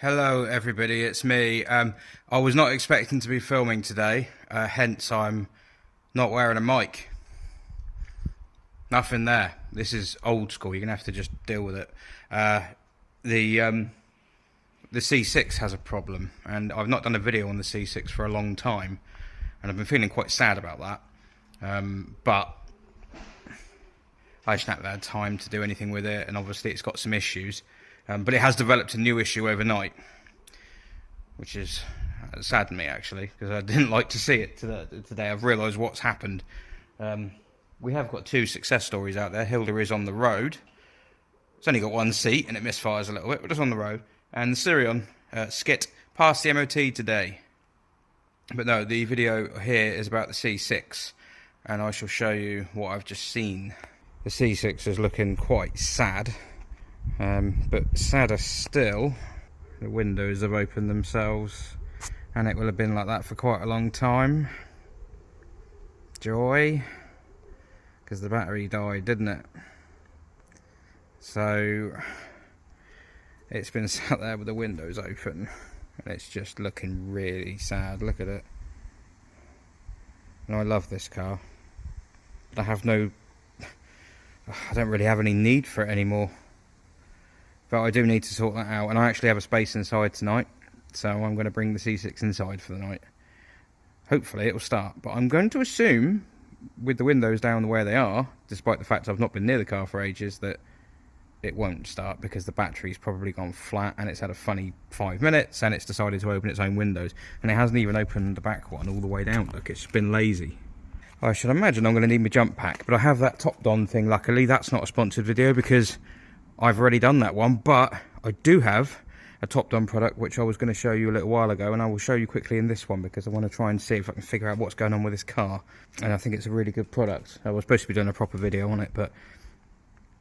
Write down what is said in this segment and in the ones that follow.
Hello everybody, it's me. I was not expecting to be filming today, hence I'm not wearing a mic. Nothing there. This is old school, you're going to have to just deal with it. The C6 has a problem, and I've not done a video on the C6 for a long time, and I've been feeling quite sad about that. But I just haven't had time to do anything with it, and obviously it's got some issues. But it has developed a new issue overnight, which is saddened me actually, because I didn't like to see it today. I've realised what's happened. We have got two success stories out there. Hilda is on the road. It's only got one seat and it misfires a little bit, but it's on the road. And the Sirion skit passed the MOT today. But no, the video here is about the C6, and I shall show you what I've just seen. The C6 is looking quite sad. But sadder still, the windows have opened themselves, and it will have been like that for quite a long time. Joy, because the battery died, didn't it? So it's been sat there with the windows open, and it's just looking really sad. Look at it. And I love this car, but I don't really have any need for it anymore. But I do need to sort that out, and I actually have a space inside tonight, so I'm going to bring the C6 inside for the night. Hopefully it will start, but I'm going to assume, with the windows down where they are, despite the fact I've not been near the car for ages, that it won't start because the battery's probably gone flat, and it's had a funny 5 minutes, and it's decided to open its own windows, and it hasn't even opened the back one all the way down. Look, it's been lazy. I should imagine I'm going to need my jump pack, but I have that TopDon thing. Luckily, that's not a sponsored video because I've already done that one, but I do have a TopDon product which I was going to show you a little while ago, and I will show you quickly in this one because I want to try and see if I can figure out what's going on with this car, and I think it's a really good product. I was supposed to be doing a proper video on it, but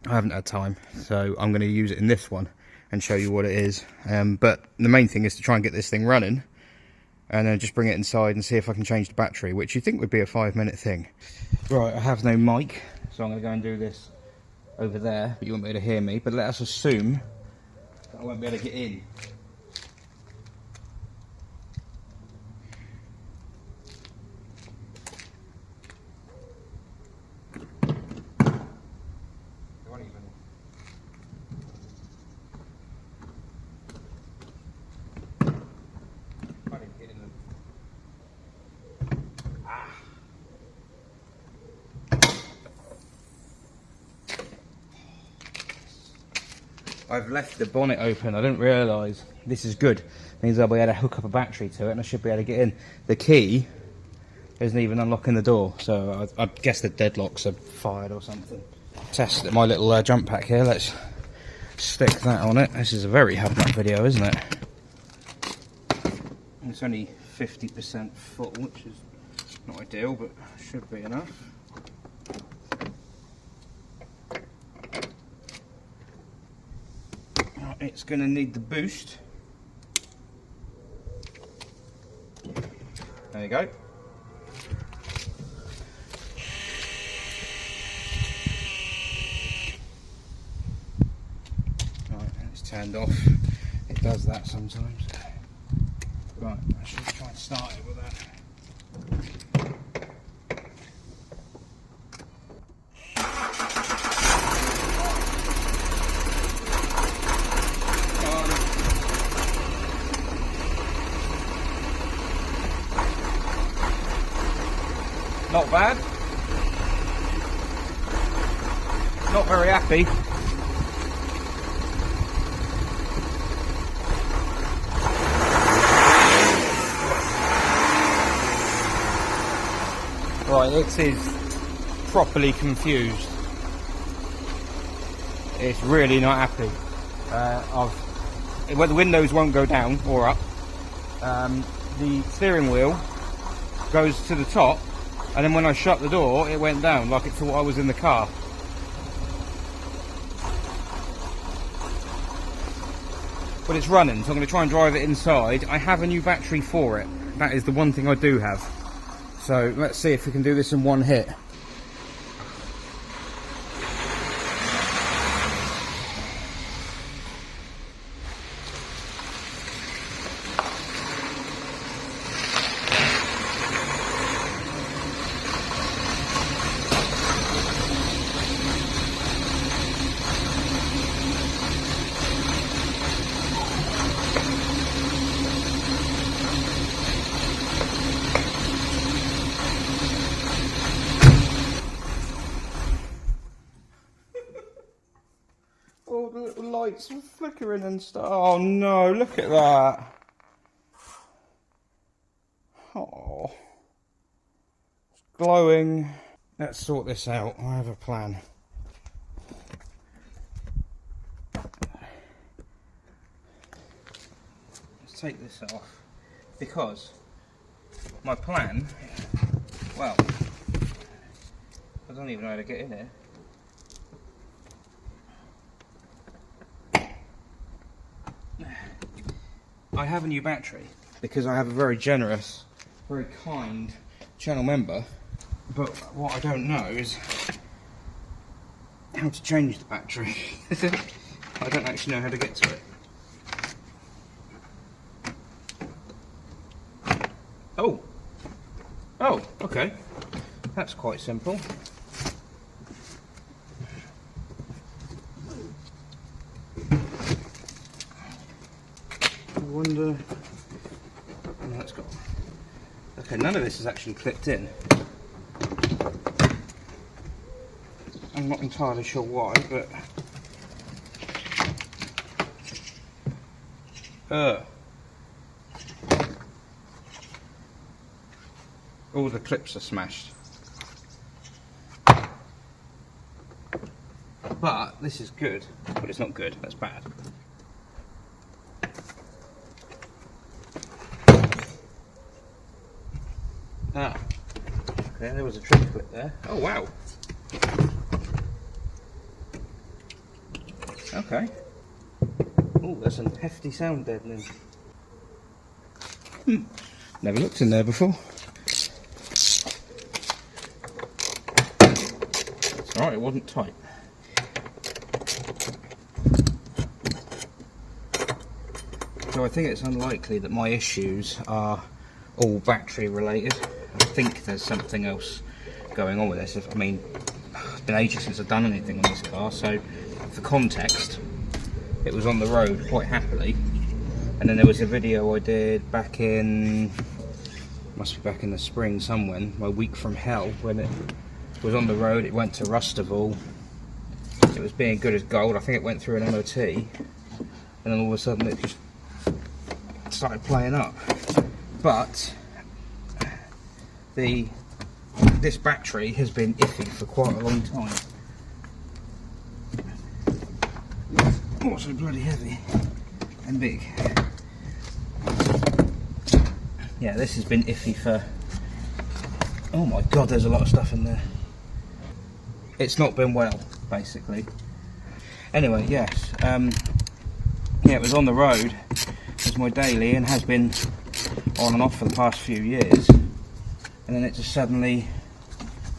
I haven't had time, so I'm going to use it in this one and show you what it is. But the main thing is to try and get this thing running, and then just bring it inside and see if I can change the battery, which you think would be a 5-minute thing. Right, I have no mic, so I'm going to go and do this over there, but you won't be able to hear me. But let us assume that I won't be able to get in. I've left the bonnet open. I didn't realise. This is good. It means I'll be able to hook up a battery to it, and I should be able to get in. The key isn't even unlocking the door, so I guess the deadlocks are fired or something. Test my little jump pack here. Let's stick that on it. This is a very hub-nut video, isn't it? It's only 50% full, which is not ideal, but should be enough. It's going to need the boost. There you go. Right, it's turned off. It does that sometimes. Right, I should try and start it with that. Not bad. Not very happy. Right, it is properly confused. It's really not happy. Well, the windows won't go down or up. The steering wheel goes to the top, and then when I shut the door, it went down like it thought I was in the car. But it's running, so I'm going to try and drive it inside. I have a new battery for it. That is the one thing I do have. So let's see if we can do this in one hit. it's flickering and stuff. Oh no, look at that. Oh, it's glowing. Let's sort this out. I have a plan. Let's take this off, because my plan, well, I don't even know how to get in here. I have a new battery because I have a very generous, very kind channel member, but what I don't know is how to change the battery. I don't actually know how to get to it. Oh, okay, that's quite simple. I wonder. Oh, that's got. Okay, none of this is actually clipped in. I'm not entirely sure why, but. All the clips are smashed. But this is good. But it's not good, that's bad. Ah. Okay, there was a trim clip there. Oh wow. Okay. Oh, there's some hefty sound deadening. Never looked in there before. It's alright, it wasn't tight. So I think it's unlikely that my issues are all battery related. I think there's something else going on with this. I mean, it's been ages since I've done anything on this car, so for context, it was on the road quite happily, and then there was a video I did back in, must be back in the spring somewhere, my week from hell, when it was on the road. It went to Rustival, it was being good as gold. I think it went through an MOT, and then all of a sudden it just started playing up. But this battery has been iffy for quite a long time. Oh, so bloody heavy and big. Yeah, this has been iffy for, oh my god, there's a lot of stuff in there. It's not been well, basically. Anyway, yes, yeah, it was on the road as my daily and has been on and off for the past few years, and then it just suddenly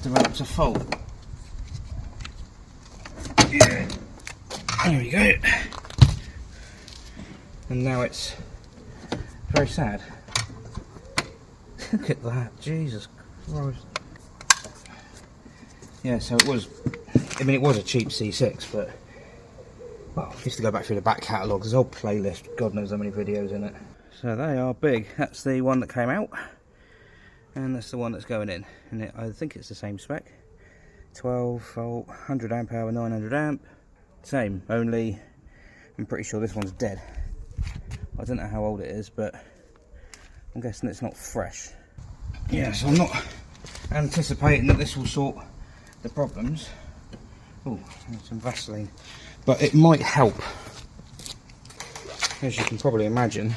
developed a fault. Yeah. There we go. And now it's very sad. Look at that, Jesus Christ. Yeah, so it was, I mean, it was a cheap C6, but, well, I used to go back through the back catalogue. There's a whole playlist, God knows how many videos in it. So they are big. That's the one that came out, and that's the one that's going in. And I think it's the same spec. 12 volt, 100 amp hour, 900 amp. Same, only I'm pretty sure this one's dead. I don't know how old it is, but I'm guessing it's not fresh. Yeah, so I'm not anticipating that this will sort the problems. Oh, some Vaseline. But it might help. As you can probably imagine,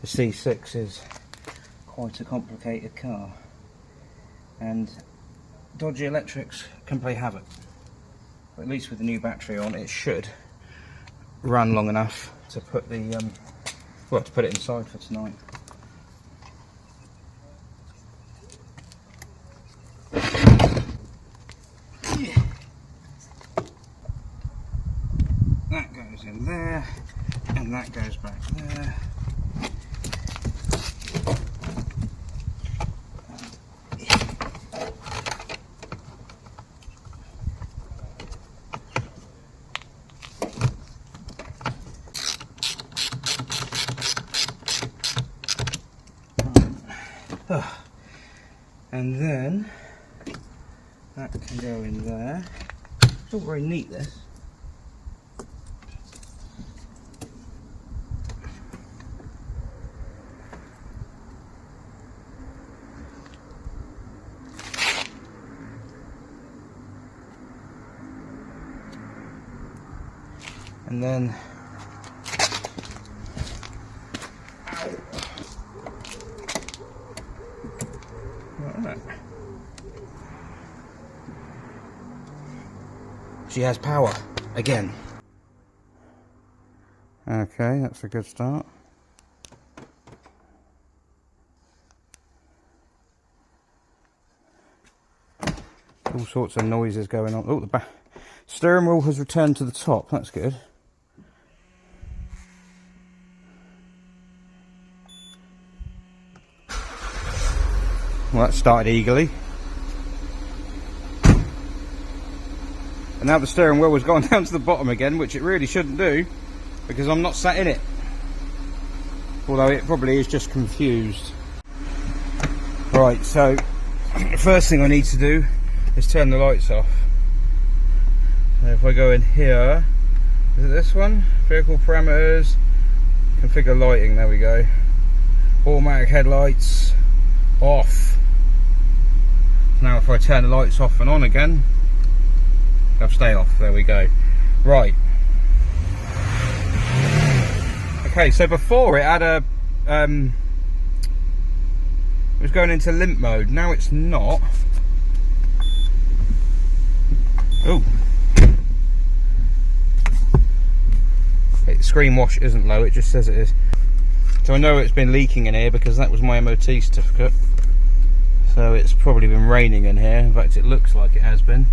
the C6 is quite a complicated car, and dodgy electrics can play havoc. But at least with the new battery on, it should run long enough to put the well, to put it inside for tonight. Yeah. That goes in there, and that goes back there. And then that can go in there. It's all very neat, this. And then right. She has power again. Okay, that's a good start. All sorts of noises going on. Oh, the steering wheel has returned to the top. That's good. Well, that started eagerly. And now the steering wheel has gone down to the bottom again, which it really shouldn't do, because I'm not sat in it. Although it probably is just confused. Right, so the first thing I need to do is turn the lights off. And if I go in here, is it this one? Vehicle parameters, configure lighting, there we go. Automatic headlights, off. Now if I turn the lights off and on again, they'll stay off, there we go. Right. Okay, so before it had a, it was going into limp mode, now it's not. Oh. The screen wash isn't low, it just says it is. So I know it's been leaking in here because that was my MOT certificate. So it's probably been raining in here, in fact it looks like it has been.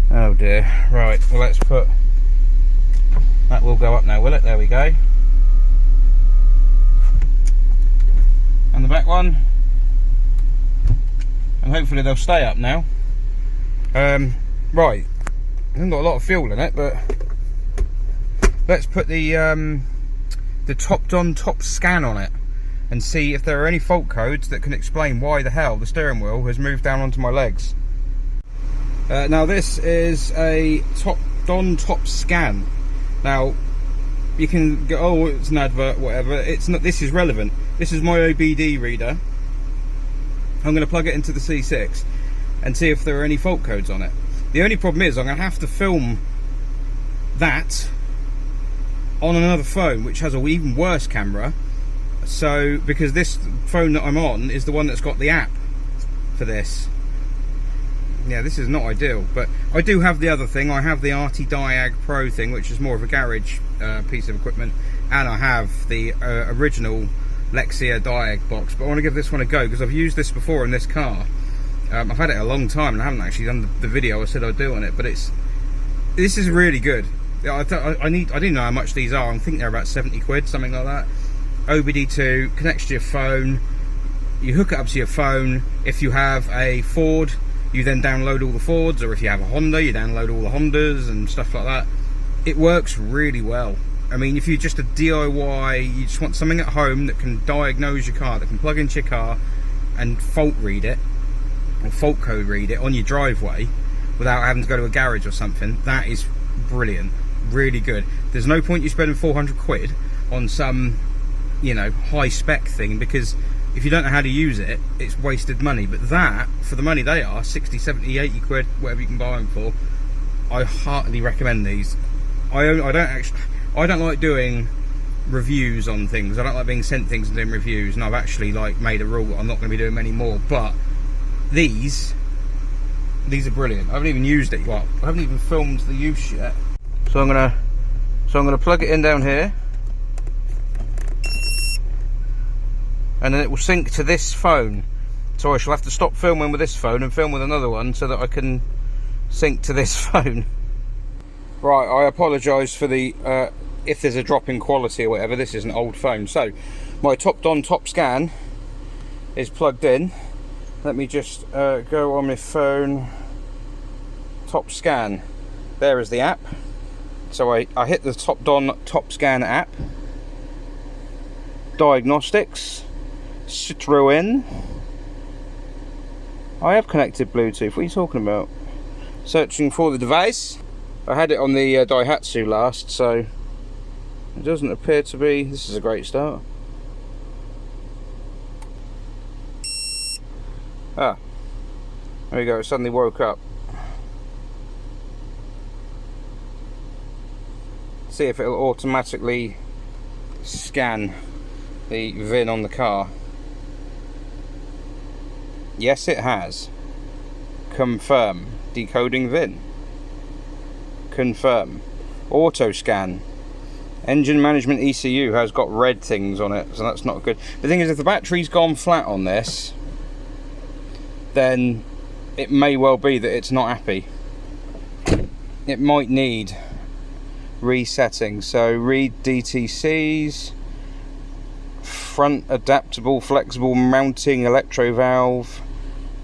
Oh dear. Right, well let's put, that will go up now, will it? There we go. And the back one, and hopefully they'll stay up now. Right, I haven't got a lot of fuel in it, but let's put the TopDon TopScan on it and see if there are any fault codes that can explain why the hell the steering wheel has moved down onto my legs. Now this is a TopDon TopScan. Now you can go, oh, it's an advert, whatever. It's not. This is relevant. This is my OBD reader. I'm going to plug it into the C6 and see if there are any fault codes on it. The only problem is I'm going to have to film that on another phone which has an even worse camera. So because this phone that I'm on is the one that's got the app for this. Yeah, this is not ideal, but I do have the other thing. I have the RT Diag Pro thing, which is more of a garage piece of equipment, and I have the original Lexia Diag box, but I want to give this one a go because I've used this before in this car. I've had it a long time and I haven't actually done the video I said I'd do on it, but this is really good. I didn't know how much these are. I think they're about 70 quid, something like that. OBD2 connects to your phone. You hook it up to your phone. If you have a Ford, you then download all the Fords, or if you have a Honda, you download all the Hondas and stuff like that. It works really well. I mean, if you're just a DIY, you just want something at home that can diagnose your car, that can plug into your car and fault read it, or fault code read it on your driveway without having to go to a garage or something, that is brilliant. Really good. There's no point you spending 400 quid on some, you know, high spec thing, because if you don't know how to use it, it's wasted money. But that, for the money they are, 60, 70, 80 quid, whatever you can buy them for, I heartily recommend these. I don't like doing reviews on things. I don't like being sent things and doing reviews, and I've actually like made a rule that I'm not going to be doing many more. But these are brilliant. I haven't even used it. Well, I haven't even filmed the use yet. So I'm gonna plug it in down here, and then it will sync to this phone. So I shall have to stop filming with this phone and film with another one so that I can sync to this phone. Right, I apologise for the if there's a drop in quality or whatever. This is an old phone. So my TopDon TopScan is plugged in. Let me just go on my phone. TopScan. There is the app. So I hit the TopDon TopScan app. Diagnostics. Citroën. I have connected Bluetooth. What are you talking about? Searching for the device. I had it on the Daihatsu last, so it doesn't appear to be. This is a great start. Ah, there we go. It suddenly woke up. See if it'll automatically scan the VIN on the car. Yes, it has. Confirm. Decoding VIN. Confirm. Auto scan. Engine management ECU has got red things on it, so that's not good. The thing is, if the battery's gone flat on this, then it may well be that it's not happy. It might need resetting. So read DTCs, front adaptable flexible mounting electro valve,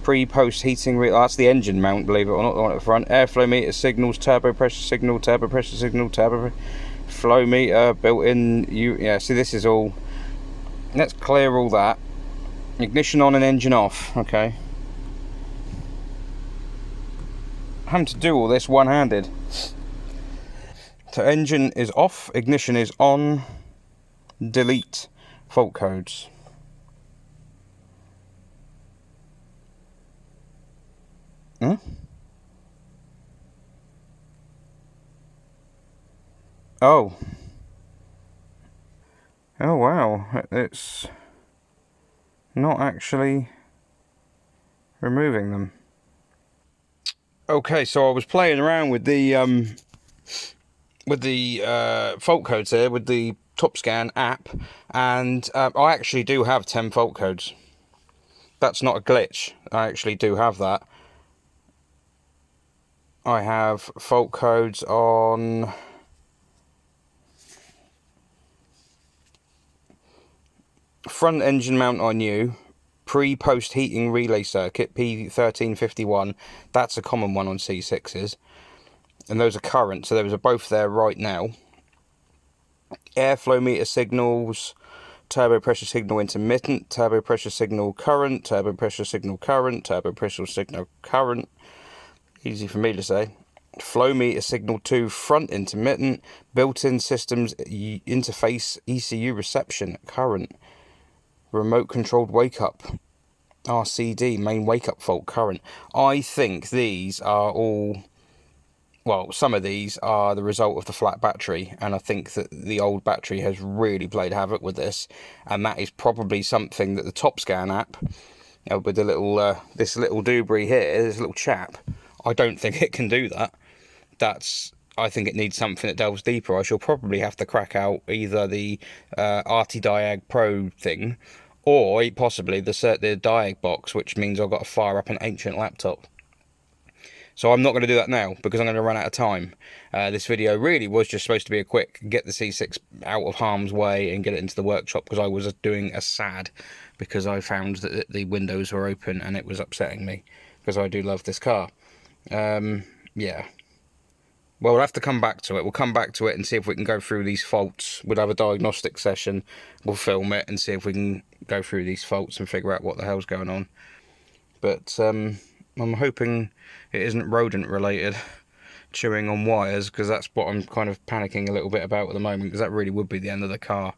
pre-post heating, that's the engine mount, believe it or not, the one at the front. Airflow meter signals, turbo pressure signal, flow meter, built-in, yeah, see, this is all, let's clear all that. Ignition on and engine off, okay. I'm having to do all this one-handed. So engine is off, ignition is on, delete fault codes. Oh wow, it's not actually removing them. Okay, so I was playing around with the fault codes here with the TopScan app, and I actually do have 10 fault codes. That's not a glitch. I actually do have that. I have fault codes on front engine mount on new, pre-post heating relay circuit P1351. That's a common one on C6s, and those are current, so those are both there right now. Airflow meter signals, turbo pressure signal intermittent, turbo pressure signal current, turbo pressure signal current, turbo pressure signal current. Easy for me to say. Flow meter signal 2 front intermittent, built-in systems interface ECU reception current, remote controlled wake up RCD main wake up fault current. I think these are all, well, some of these are the result of the flat battery, and I think that the old battery has really played havoc with this, and that is probably something that the TopScan app, with the little this little doobry here, this little chap, I don't think it can do that. I think it needs something that delves deeper. I shall probably have to crack out either the RT-Diag Pro thing, or possibly the Diag box, which means I've got to fire up an ancient laptop. So I'm not going to do that now, because I'm going to run out of time. This video really was just supposed to be a quick, get the C6 out of harm's way and get it into the workshop, because I was doing a sad, because I found that the windows were open and it was upsetting me, because I do love this car. Yeah. Well, we'll have to come back to it. We'll come back to it and see if we can go through these faults. We'll have a diagnostic session. We'll film it and see if we can go through these faults and figure out what the hell's going on. But I'm hoping it isn't rodent related, chewing on wires, because that's what I'm kind of panicking a little bit about at the moment, because that really would be the end of the car.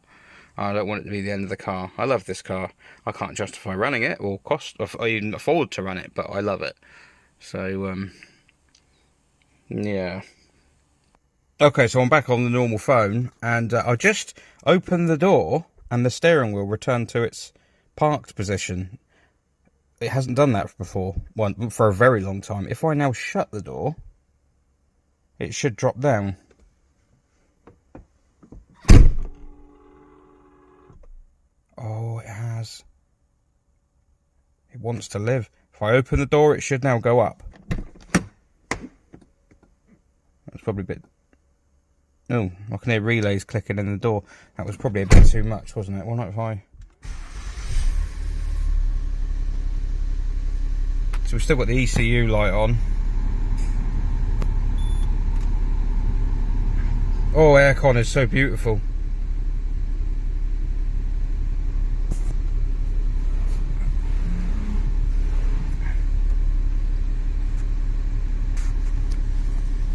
I don't want it to be the end of the car. I love this car. I can't justify running it or even afford to run it, but I love it. So, yeah. Okay, so I'm back on the normal phone, and I just opened the door and the steering wheel returned to its parked position. It hasn't done that before, for a very long time. If I now shut the door, it should drop down. Oh, it has. It wants to live. If I open the door, it should now go up. That's probably a bit... Oh, I can hear relays clicking in the door. That was probably a bit too much, wasn't it? Well, not if I... So we've still got the ECU light on. Oh, aircon is so beautiful.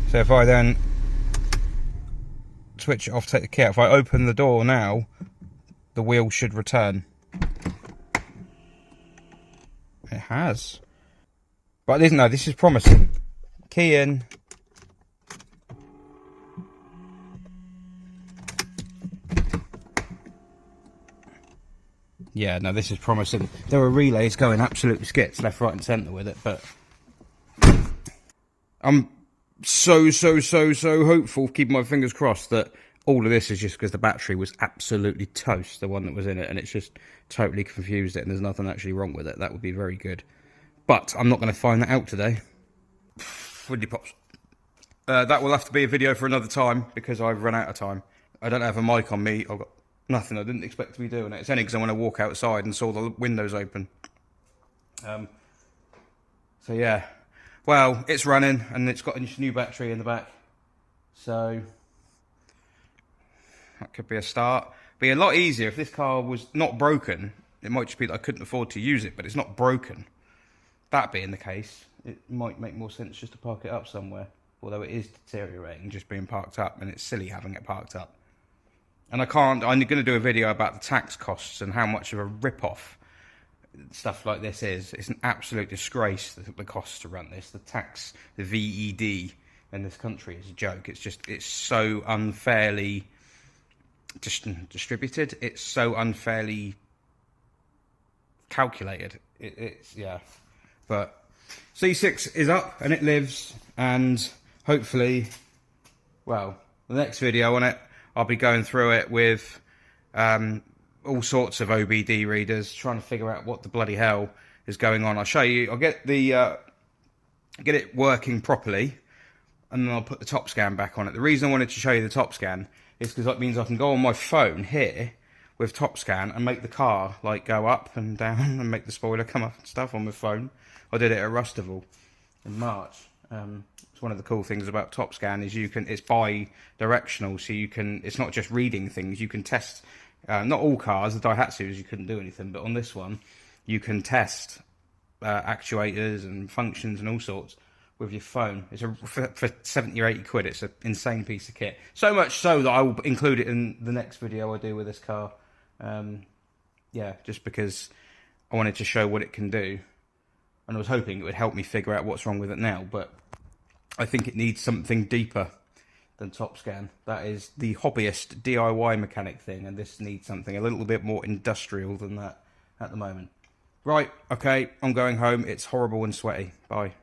So if I then switch it off, take the key out, if I open the door now, the wheel should return. It has. But no, this is promising. Key in. Yeah, no, this is promising. There are relays going absolutely skits left, right and centre with it, but I'm so hopeful, keeping my fingers crossed, that all of this is just because the battery was absolutely toast, the one that was in it, and it's just totally confused it and there's nothing actually wrong with it. That would be very good. But I'm not going to find that out today. Windy pops. That will have to be a video for another time because I've run out of time. I don't have a mic on me. I've got nothing. I didn't expect to be doing it. It's only because I want to walk outside and saw the windows open. So yeah. Well, it's running and it's got a new battery in the back. So that could be a start. Be a lot easier if this car was not broken. It might just be that I couldn't afford to use it, but it's not broken. That being the case, it might make more sense just to park it up somewhere. Although it is deteriorating just being parked up, and it's silly having it parked up. And I'm going to do a video about the tax costs and how much of a rip-off stuff like this is. It's an absolute disgrace, the costs to run this. The tax, the VED in this country is a joke. It's so unfairly distributed. It's so unfairly calculated. Yeah. But C6 is up and it lives, and hopefully, well, the next video on it, I'll be going through it with all sorts of OBD readers, trying to figure out what the bloody hell is going on. I'll show you. I'll get it working properly, and then I'll put the TopScan back on it. The reason I wanted to show you the TopScan is because that means I can go on my phone here with TopScan and make the car like go up and down and make the spoiler come up and stuff on my phone. I did it at Rustival in March. It's one of the cool things about TopScan is it's bi-directional, so it's not just reading things, you can test, not all cars, the Daihatsus you couldn't do anything, but on this one you can test actuators and functions and all sorts with your phone. It's for 70 or 80 quid, it's an insane piece of kit. So much so that I will include it in the next video I do with this car. Yeah, just because I wanted to show what it can do. And I was hoping it would help me figure out what's wrong with it now, but I think it needs something deeper than TopScan. That is the hobbyist DIY mechanic thing, and this needs something a little bit more industrial than that at the moment. Right, okay, I'm going home. It's horrible and sweaty. Bye.